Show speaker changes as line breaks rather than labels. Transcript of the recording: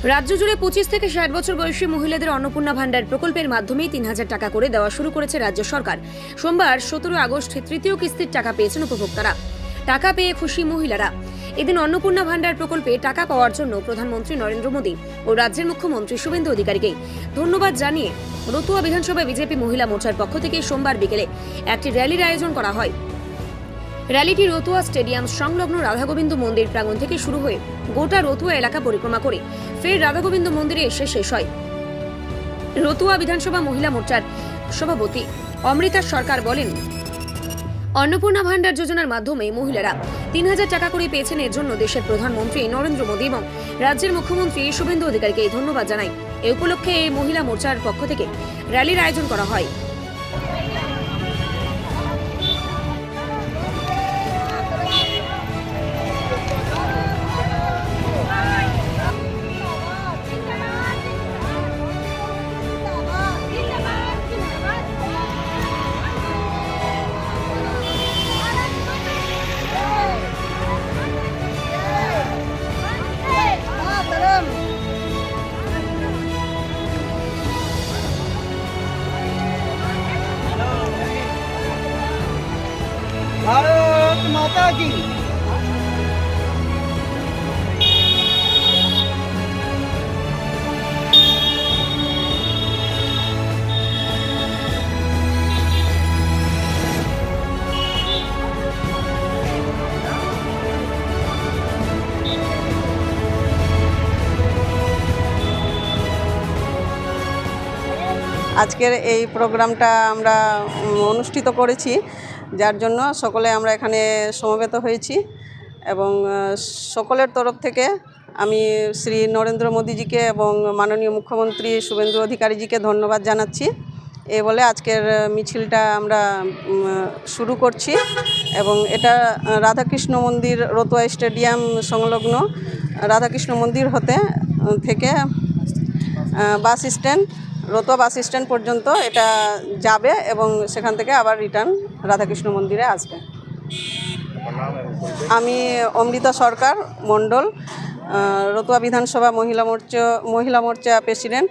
রাজ্য জুড়ে 25 থেকে 60 বছর বয়সী মহিলাদের অন্নপূর্ণা ভান্ডার প্রকল্পের মাধ্যমে 3000 টাকা করে দেওয়া শুরু করেছে রাজ্য সরকার। সোমবার 17 আগস্ট তৃতীয় কিস্তির টাকা পেয়েছেন উপভোক্তারা। টাকা পেয়ে খুশি মহিলারা। এদিন অন্নপূর্ণা ভান্ডার প্রকল্পে টাকা পাওয়ার জন্য প্রধানমন্ত্রী নরেন্দ্র মোদী ও রাজ্যের মুখ্যমন্ত্রী শুভেন্দু অধিকারীকে ধন্যবাদ জানিয়ে রতুয়া বিধানসভায় বিজেপি মহিলা মোর্চার পক্ষ থেকে সোমবার বিকেলে একটি র্যালির আয়োজন করা হয়। র্যালিটি রতুয়া স্টেডিয়াম সংলগ্ন রাধাগোবিন্দ মন্দির প্রাঙ্গণ থেকে শুরু হয়ে গোটা রতুয়া এলাকা পরিক্রমা করে ফের রাধাগোবিন্দ মন্দিরে এসে শেষ হয়। রতুয়া বিধানসভা মহিলা মোর্চার সভাপতি অমৃতা সরকার বলেন, অন্নপূর্ণা ভান্ডার যোজনার মাধ্যমে মহিলারা 3000 টাকা করে পেয়েছেন। এর জন্য দেশের প্রধানমন্ত্রী নরেন্দ্র মোদী এবং রাজ্যের মুখ্যমন্ত্রী শুভেন্দু অধিকারীকে ধন্যবাদ জানাই। এই উপলক্ষে এই মহিলা মোর্চার পক্ষ থেকে র্যালির আয়োজন করা হয়।
भारत माता की। আজকের এই প্রোগ্রামটা আমরা অনুষ্ঠিত করেছি, যার জন্য সকলে আমরা এখানে সমবেত হয়েছি এবং সকলের তরফ থেকে আমি শ্রী নরেন্দ্র মোদীজিকে এবং মাননীয় মুখ্যমন্ত্রী শুভেন্দু অধিকারীজিকে ধন্যবাদ জানাচ্ছি। এই বলে আজকের মিছিলটা আমরা শুরু করছি এবং এটা রাধাকৃষ্ণ মন্দির রতুয়া স্টেডিয়াম সংলগ্ন রাধাকৃষ্ণ মন্দির থেকে bus stand Ratua bus stand পর্যন্ত এটা যাবে এবং সেখান থেকে আবার রিটার্ন রাধাকৃষ্ণ মন্দিরে আসবে। আমি অমৃতা সরকার মণ্ডল, রতুয়া বিধানসভা মহিলা মোর্চা প্রেসিডেন্ট।